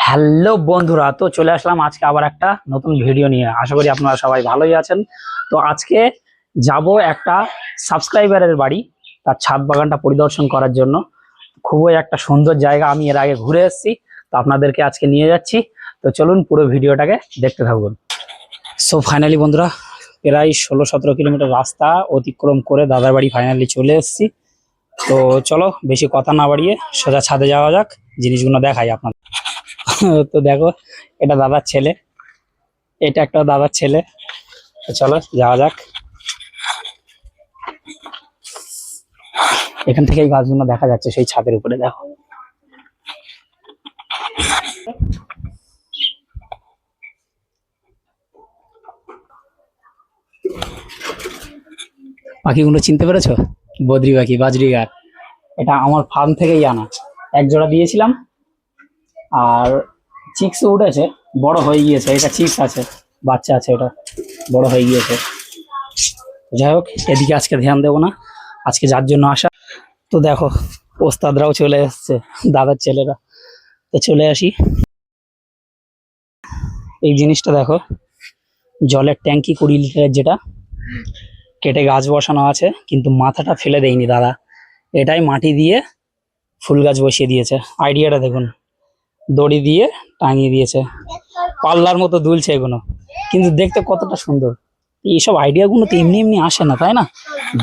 Hello বন্ধুরা, তো চলে আসলাম আজকে আবার একটা নতুন ভিডিও নিয়ে। আশা করি আপনারা সবাই ভালোই আছেন। তো আজকে যাব একটা সাবস্ক্রাইবারের বাড়ি, তার ছাদ বাগানটা পরিদর্শন করার জন্য। খুবই একটা সুন্দর জায়গা, আমি এর আগে ঘুরে এসেছি, তো আপনাদেরকে আজকে নিয়ে যাচ্ছি। তো চলুন পুরো ভিডিওটাকে দেখতে থাকুন। সো ফাইনালি বন্ধুরা, প্রায় 16-17 কিলোমিটার রাস্তা অতিক্রম করে দাদার বাড়ি ফাইনালি চলে এসেছি। তো চলো বেশি কথা না বাড়িয়ে সোজা ছাদে যাওয়া যাক, জিনিসগুলো দেখাই আপনাদের। তো দেখো, এটা দাদার ছেলে, এটা একটা দাদার ছেলে। তো চলো যাওয়া যাক। এখান থেকে এই গাছগুলো দেখা যাচ্ছে সেই ছাদের উপরে, দেখো। পাখিগুলো চিনতে পেরেছো? বদ্রি পাখি, বাজরিগার। এটা আমার ফার্ম থেকেই আনা, এক জোড়া দিয়েছিলাম, আর চিক্স উঠেছে, বড় হয়ে গিয়েছে। এটা চিক্স আছে, বাচ্চা আছে, এটা বড় হয়ে গিয়েছে। যাই হোক, এদিকে আজকে ধ্যান দেবো না, আজকে যার জন্য আসা। তো দেখো, ওস্তাদরাও চলে এসছে, দাদার ছেলেরা। তো চলে আসি, এই জিনিসটা দেখো, জলের ট্যাঙ্কি 20 লিটারের, যেটা কেটে গাছ বসানো আছে, কিন্তু মাথাটা ফেলে দেয়নি দাদা, এটাই মাটি দিয়ে ফুল গাছ বসিয়ে দিয়েছে। আইডিয়াটা দেখুন, দড়ি দিয়ে টাঙিয়ে দিয়েছে, পাল্লার মতো দুলছে এগুলো, কিন্তু দেখতে কতটা সুন্দর। এইসব আইডিয়াগুলো তো এমনি এমনি আসে না, তাই না?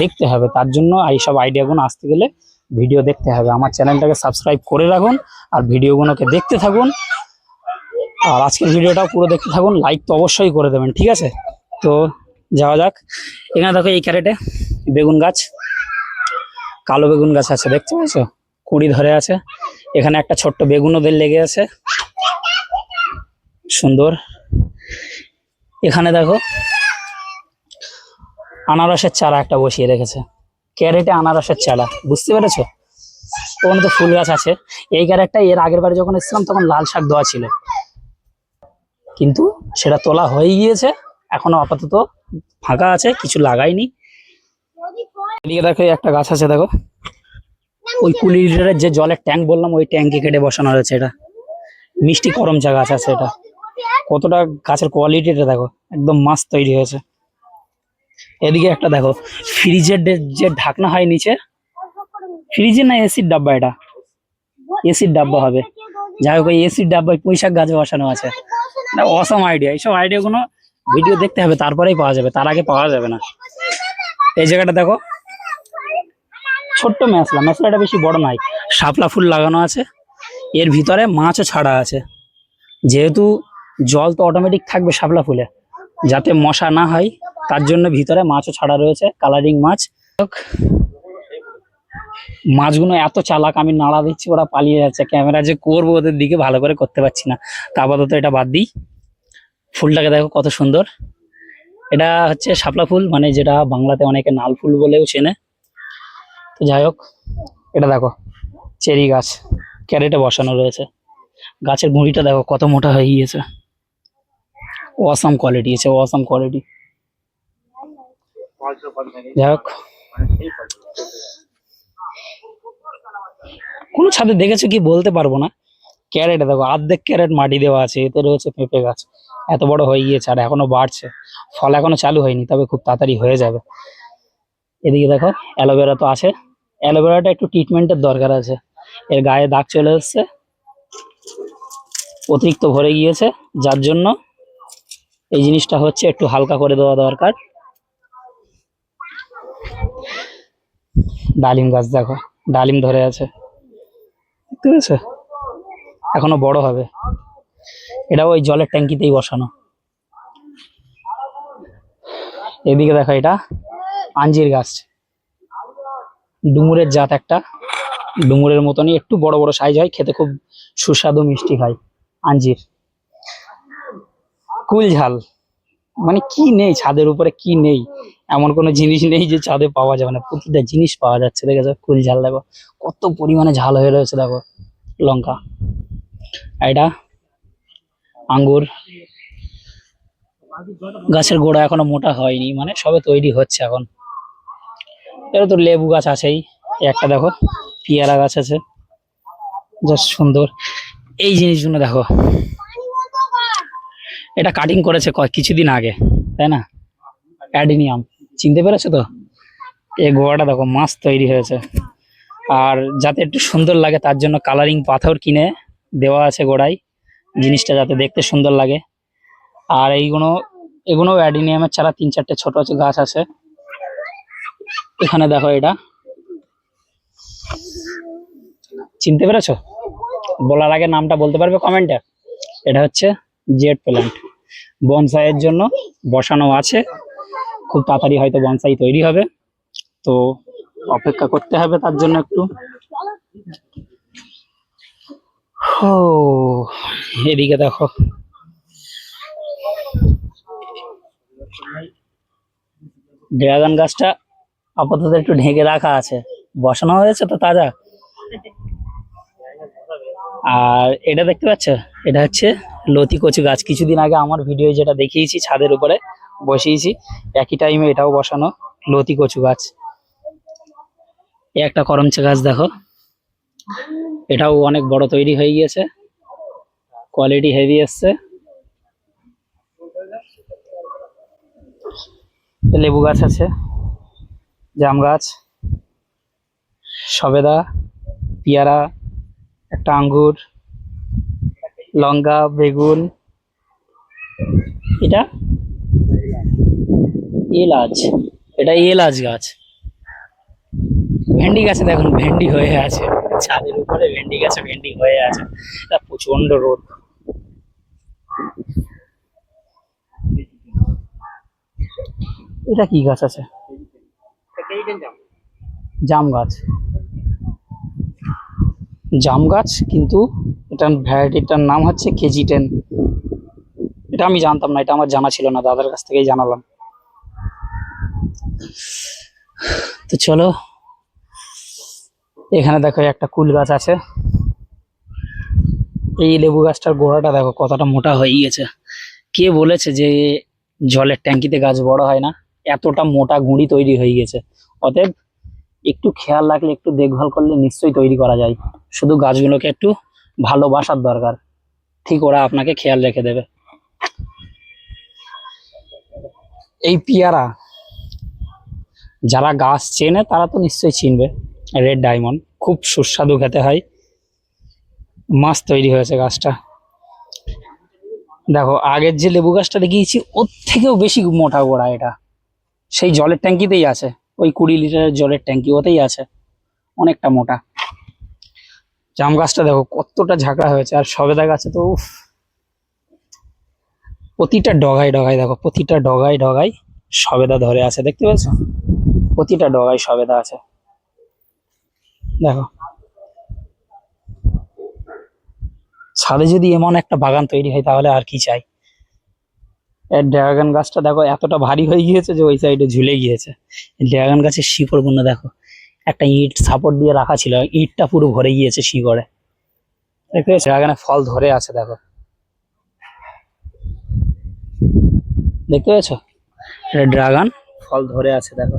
দেখতে হবে, তার জন্য এইসব আইডিয়াগুলো আসতে গেলে ভিডিও দেখতে হবে। আমার চ্যানেলটাকে সাবস্ক্রাইব করে রাখুন আর ভিডিওগুলোকে দেখতে থাকুন। আর আজকের ভিডিওটাও পুরো দেখতে থাকুন, লাইক তো অবশ্যই করে দেবেন, ঠিক আছে? তো যাওয়া যাক। এখানে দেখো, এই ক্যারেটে বেগুন গাছ, কালো বেগুন গাছ আছে, দেখতে পাচ্ছ? কুঁড়ি ধরে আছে। এখানে একটা ছোট্ট বেগুন ওদের লেগে আছে, সুন্দর। এখানে দেখো, আনারসের চারা একটা বসিয়ে রেখেছে, ক্যারেটে আনারসের চারা, বুঝতে পেরেছো? ওখানে তো ফুল গাছ আছে। এই ক্যারেটটা এর আগের বারে যখন এসেছিলাম তখন লাল শাক দেওয়া ছিল, কিন্তু সেটা তোলা হয়ে গিয়েছে, এখনো আপাতত ফাঁকা আছে, কিছু লাগাইনি। এদিকে দেখো, একটা গাছ আছে, দেখো, ওই 20 লিটারের যে জলের ট্যাঙ্ক বললাম, ওই ট্যাঙ্কে কেটে বসানো রয়েছে। এটা মিষ্টি করম চা গাছ আছে। এটা কতটা গাছের কোয়ালিটিটা দেখো, একদম মাছ তৈরি হয়েছে। এদিকে একটা দেখো, ফ্রিজের যে ঢাকনা হয় নিচে, ফ্রিজের না এসির ডাব্বা, এটা এসির ডাব্বা হবে। যাই হোক, ওই এসির ডাব্বায় পুঁইশাক গাছ বসানো আছে। অসম আইডিয়া, এইসব আইডিয়া গুলো ভিডিও দেখতে হবে, তারপরেই পাওয়া যাবে, তার আগে পাওয়া যাবে না। এই জায়গাটা দেখো, ছোট্ট মেসলাটা বেশি বড় নয়, শাপলা ফুল লাগানো আছে, এর ভিতরে মাছও ছাড়া আছে। যেহেতু জল তো অটোমেটিক থাকবে শাপলা ফুলে, যাতে মশা না হয়, তার জন্য ভিতরে মাছও ছাড়া রয়েছে, কালারিং মাছ। মাছগুলো এত চালাক, আমি নাড়া দিচ্ছি ওরা পালিয়ে যাচ্ছে। ক্যামেরা যে করবো ওদের দিকে, ভালো করে করতে পারছি না। তা আপাতত এটা বাদ দিই। ফুলটাকে দেখো কত সুন্দর। এটা হচ্ছে শাপলা ফুল, মানে যেটা বাংলাতে অনেকে নাল ফুল বলেও চেনে। তো যাই হোক, এটা দেখো, চেরি গাছ ক্যারেটে বসানো রয়েছে। গাছের গুঁড়িটা দেখো কত মোটা হয়ে গিয়েছে। অসাম কোয়ালিটি আছে, অসাম কোয়ালিটি। যাই হোক, কোন ছাদে দেখেছো কি বলতে পারবো না। ক্যারেটে দেখো, অর্ধেক ক্যারেট মাটি দেওয়া আছে, এতে রয়েছে পেঁপে গাছ, এত বড় হয়ে গিয়েছে, আর এখনো বাড়ছে। ফল এখনো চালু হয়নি, তবে খুব তাড়াতাড়ি হয়ে যাবে। এদিকে দেখো, অ্যালোভেরা তো আছে। অ্যালোভেরাটা একটু ট্রিটমেন্টের দরকার আছে, এর গায়ে দাগ চলে এসছে, অতিরিক্ত ভরে গিয়েছে, যার জন্য এই জিনিসটা হচ্ছে, একটু হালকা করে দেওয়া দরকার। ডালিম গাছ দেখো, ডালিম ধরে আছে, ঠিক আছে, এখনো বড় হবে। এটাও ওই জলের ট্যাঙ্কিতেই বসানো। এদিকে দেখো, এটা আঞ্জির গাছ, ডুমুরের জাত একটা, ডুমুরের মতনই একটু বড় বড় সাইজ হয়, খেতে খুব সুস্বাদু মিষ্টি হয়। আঞ্জির, কুল ঝাল, মানে কি নেই ছাদের উপরে, কি নেই, এমন কোনো জিনিস নেই যে ছাদে পাওয়া যাবে না, প্রতিটা জিনিস পাওয়া যাচ্ছে। দেখেছো, কুল ঝাল দেখো কত পরিমাণে ঝাল হয়ে রয়েছে, দেখো লঙ্কা। এটা আঙ্গুর, গাছের গোড়া এখনো মোটা হয়নি, মানে সবে তৈরি হচ্ছে এখন। এর তো লেবু গাছ আছেই, একটা দেখো পেয়ারা গাছ আছে, জাস্ট সুন্দর। এই জিনিসগুলো দেখো, এটা কাটিং করেছে কিছুদিন আগে, তাই না? অ্যাডিনিয়াম, চিনতে পেরেছো তো? এই গোয়াটা দেখো মাছ তৈরি হয়েছে, আর যাতে একটু সুন্দর লাগে তার জন্য কালারিং পাথর কিনে দেওয়া আছে গোড়ায়, জিনিসটা যাতে দেখতে সুন্দর লাগে। আর এগুলো অ্যাডিনিয়ামের চারা, 3-4টে ছোট ছোট গাছ আছে এখানে দেখো। এটা চিনতে পেরেছো? বলার আগে নামটা বলতে পারবে কমেন্টে? এটা হচ্ছে জেড প্ল্যান্ট, বনসাইয়ের জন্য বসানো আছে। খুব তাড়াতাড়ি হয়তো বনসাই তৈরি হবে, তো অপেক্ষা করতে হবে তার জন্য একটু। ও এদিকে দেখো, ড্রাগন গাছটা আপাতত একটু ঢেকে রাখা আছে, বসানো হয়েছে তো তাজা। আর এটা দেখতে পাচ্ছ, এটা হচ্ছে লতি কচু গাছ। কিছুদিন আগে আমার ভিডিও যেটা দেখিয়েছি ছাদের উপরে বসিয়েছি, একই টাইমে এটাও বসানো লতি কচু গাছ। এই একটা করমচা গাছ দেখো, এটাও অনেক বড় তৈরি হয়ে গিয়েছে, কোয়ালিটি হেভি এসছে। লেবু গাছ আছে, জাম গাছ, সবেদা, পেয়ারা, একটা আঙ্গুর, লঙ্কা, বেগুন, এটা এলাচ, এটা এলাচ গাছ। ভেন্ডি গাছে দেখুন ভেন্ডি হয়ে আছে, ছাদের উপরে ভেন্ডি গাছে ভেন্ডি হয়ে আছে। এটা প্রচন্ড রোদ। এটা কি গাছ আছে? জাম গাছ, জাম গাছ, কিন্তু এটার ভ্যারাইটিটার নাম হচ্ছে KG10। এটা আমি জানতাম না, এটা আমার জানা ছিল না, দাদার কাছ থেকেই জানালাম। তো চলো, এখানে দেখো একটা কুল গাছ আছে। এই লেবু গাছটার গোড়াটা দেখো কতটা মোটা হয়ে গেছে। কে বলেছে যে জলের ট্যাঙ্কিতে গাছ বড় হয় না? এতটা মোটা গুঁড়ি তৈরি হয়ে গেছে। অতএব একটু খেয়াল রাখলে, একটু দেখভাল করলে নিশ্চয়ই তৈরি করা যায়। শুধু গাছগুলোকে একটু ভালোবাসার দরকার, ঠিক ওরা আপনাকে খেয়াল রেখে দেবে। এই পেয়ারা, যারা গাছ চেনে তারা তো নিশ্চয়ই চিনবে, রেড ডায়মন্ড, খুব সুস্বাদু খেতে হয়। মাছ তৈরি হয়েছে গাছটা। দেখো আগের যে লেবু গাছটা দেখিয়েছি ওর থেকেও বেশি মোটা গোড়া। এটা সেই জলের ট্যাঙ্কিতেই আছে, ওই 20 লিটারের জলের ট্যাঙ্কি, ওতেই আছে, অনেকটা মোটা। জাম গাছটা দেখো কতটা ঝাঁকড়া হয়েছে। আর সবেদা গাছে তো উফ, প্রতিটা ডগায় ডগায় দেখো, প্রতিটা ডগায় ডগায় সবেদা ধরে আছে, দেখতে পাচ্ছ? প্রতিটা ডগায় সবেদা আছে দেখো। ছাদে যদি এমন একটা বাগান তৈরি হয় তাহলে আর কি চাই। এর ড্রাগন গাছটা দেখো এতটা ভারী হয়ে গিয়েছে যে ওই সাইডে ঝুলে গিয়েছে। ড্রাগন গাছের শিকড় গুলো দেখো, একটা ইট সাপোর্ট দিয়ে রাখা ছিল, ইটটা পুরো ভরে গিয়েছে শিকড়ে। দেখতে পাচ্ছ? ড্রাগনে ফল ধরে আছে দেখো, দেখতে পাচ্ছ? এটা ড্রাগন ফল ধরে আছে দেখো,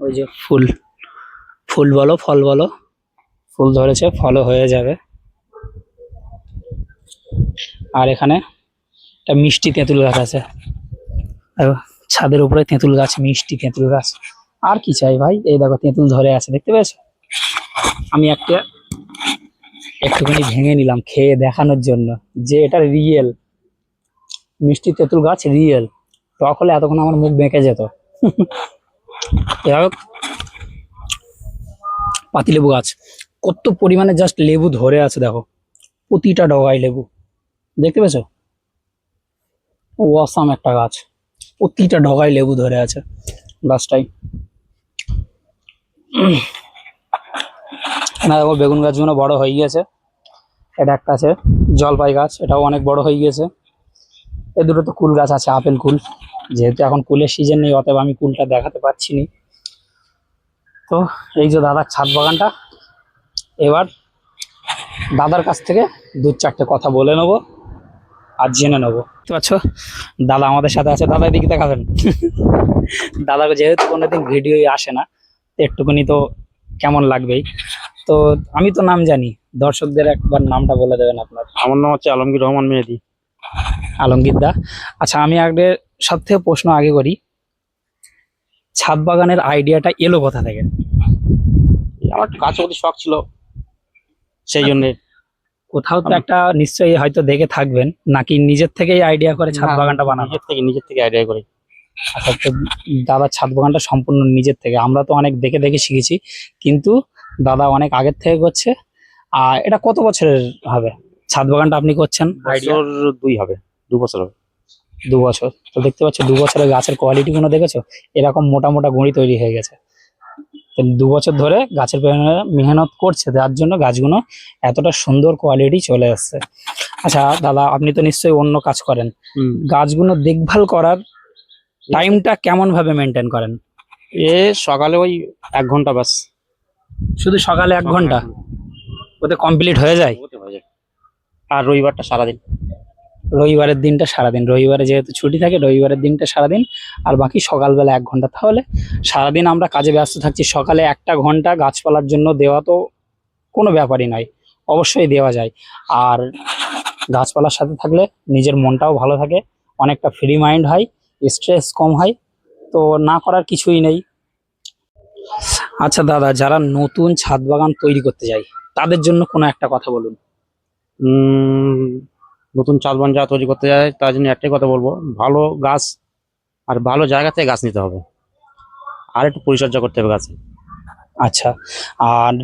ওই যে ফুল, ফুল বলো ফল বলো, ফুল ধরেছে, ফলও হয়ে যাবে। আর এখানে একটা মিষ্টি তেঁতুল গাছ আছে দেখো, ছাদের উপরে তেঁতুল গাছ, মিষ্টি তেঁতুল গাছ। আর কি চাই ভাই? এই দেখো তেঁতুল ধরে আছে, দেখতে পেয়েছো? আমি একটুখানি ভেঙে নিলাম খেয়ে দেখানোর জন্য যে এটা রিয়েল মিষ্টি তেঁতুল গাছ, রিয়েল। টক হলে এতক্ষণ আমার মুখ বেঁকে যেত। যাই হোক, পাতিলেবু গাছ, কত পরিমাণে জাস্ট লেবু ধরে আছে দেখো, প্রতিটা ডগায় লেবু, দেখতে পেয়েছো? অসাম একটা গাছ, প্রতিটা ডগায় লেবু ধরে আছে গাছটাই। না দেখো বেগুন গাছগুলো বড় হয়ে গিয়েছে। এটা একটা আছে জলপাই গাছ, এটাও অনেক বড় হয়ে গিয়েছে। এ দুটো তো কুল গাছ আছে, আপেল কুল, যেহেতু এখন কুলের সিজন নেই অতএব আমি কুলটা দেখাতে পারছি না। তো এই যে দাদার ছাদ বাগানটা, এবার দাদার কাছ থেকে 2-4টে কথা বলে নেবো আর জেনে নেবো। বুঝতে পারছো? দাদা আমাদের সাথে আছে, দাদা এদিকে দেখাবেন। দাদা যেহেতু কোনোদিন ভিডিও আসে না, একটুখানি তো কেমন লাগবেই। তো আমি তো নাম জানি, দর্শকদের একবার নামটা বলে দেবেন আপনার। আমার নাম হচ্ছে আলমগীর রহমান মেহেদি। আলমগীর দা, আচ্ছা আমি আগে সব থেকে প্রশ্ন আগে করি, ছাদ বাগানের আইডিয়াটা এলো কোথা থেকে? আমার একটু গাছের প্রতি শখ ছিল, সেই জন্য। কোথাও তো একটা নিশ্চয়ই হয়তো দেখে থাকবেন, নাকি নিজের থেকেই আইডিয়া করে ছাদ বাগানটা বানানো? নিজের থেকে আইডিয়া করি। আচ্ছা, তো দাদা ছাদ বাগানটা সম্পূর্ণ নিজের থেকে, আমরা তো অনেক দেখে দেখে শিখেছি, কিন্তু দাদা অনেক আগের থেকে করছে। আর এটা কত বছরের হবে ছাদ বাগানটা আপনি করছেন? আইডিয়া বছর 2 হবে, 2 বছর হবে। 2 বছর। তো দেখতে পাচ্ছ 2 বছরের গাছের কোয়ালিটি গুলো দেখেছো, এরকম মোটা মোটা গুঁড়ি তৈরি হয়ে গেছে। তো 2 বছর ধরে গাছের পেছনে মেহনত করছে, যার জন্য গাছগুলো এতটা সুন্দর কোয়ালিটি চলে আসছে। আচ্ছা দাদা, আপনি তো নিশ্চয়ই অন্য কাজ করেন, গাছগুলো দেখভাল করার টাইমটা কেমন ভাবে মেনটেন করেন? সকালে ওই 1 ঘন্টা বাস। শুধু সকালে 1 ঘন্টা ওতে কমপ্লিট হয়ে যায়? আর রবিবারটা সারাদিন। রবিবারের দিনটা সারাদিন, রবিবারে যেহেতু ছুটি থাকে রবিবারের দিনটা সারাদিন, আর বাকি সকালবেলা 1 ঘন্টা। তাহলে সারাদিন আমরা কাজে ব্যস্ত থাকছি, সকালে 1টা ঘন্টা গাছপালার জন্য দেওয়া তো কোনো ব্যাপারই নয়, অবশ্যই দেওয়া যায়। আর গাছপালার সাথে থাকলে নিজের মনটাও ভালো থাকে, অনেকটা ফ্রি মাইন্ড হয়, স্ট্রেস কম হয়, তো না করার কিছুই নেই। আচ্ছা দাদা, যারা নতুন ছাদ বাগান তৈরি করতে যায় তাদের জন্য কোনো একটা কথা বলুন। নতুন ছাদ বাগান যারা তৈরি করতে যায় তার জন্য একটাই কথা বলবো, ভালো গাছ আর ভালো জায়গা থেকে গাছ নিতে হবে, আর একটু পরিচর্যা করতে হবে গাছে। আচ্ছা, আর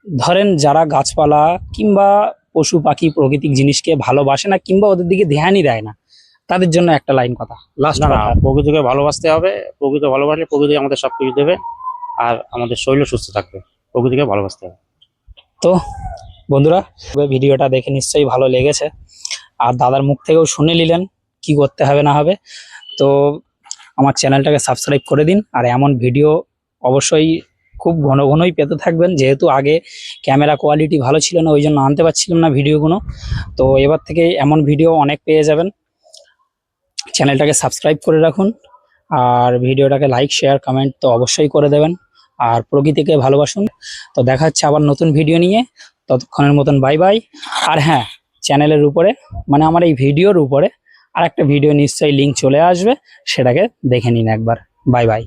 ধরেন যারা গাছপালা কিংবা পশু পাখি প্রাকৃতিক জিনিসকে ভালোবাসে না কিংবা ওদের দিকে ধ্যানই দেয় না, তাদের জন্য একটা লাইন কথা, লাস্ট না না, কথা। প্রকৃতিকে ভালোবাসতে হবে, প্রকৃতি ভালোবাসলে প্রকৃতি আমাদের সবকিছু দেবে, আর আমাদের শরীরও সুস্থ থাকবে। প্রকৃতিকে ভালোবাসতে হবে। তো বন্ধুরা, ভিডিওটা দেখে নিশ্চয়ই ভালো লেগেছে, আর দাদার মুখ থেকেও শুনে নিলেন কি করতে হবে না হবে। তো আমার চ্যানেলটাকে সাবস্ক্রাইব করে দিন, আর এমন ভিডিও অবশ্যই খুব ঘন ঘনই পেতে থাকবেন, যেহেতু আগে ক্যামেরা কোয়ালিটি ভালো ছিল না, ওই জন্য আনতে পারছিলাম না ভিডিওগুলো। তো এবার থেকে এমন ভিডিও অনেক পেয়ে যাবেন। চ্যানেলটাকে সাবস্ক্রাইব করে রাখুন, আর ভিডিওটাকে লাইক শেয়ার কমেন্ট তো অবশ্যই করে দেবেন, আর প্রকৃতিকে ভালোবাসুন। তো দেখা হচ্ছে আবার নতুন ভিডিও নিয়ে, ততক্ষণের মতন বাই বাই। আর হ্যাঁ, চ্যানেলের উপরে মানে আমার এই ভিডিওর উপরে আর একটা ভিডিও নিশ্চয়ই লিঙ্ক চলে আসবে, সেটাকে দেখে নিন একবার। Bye bye.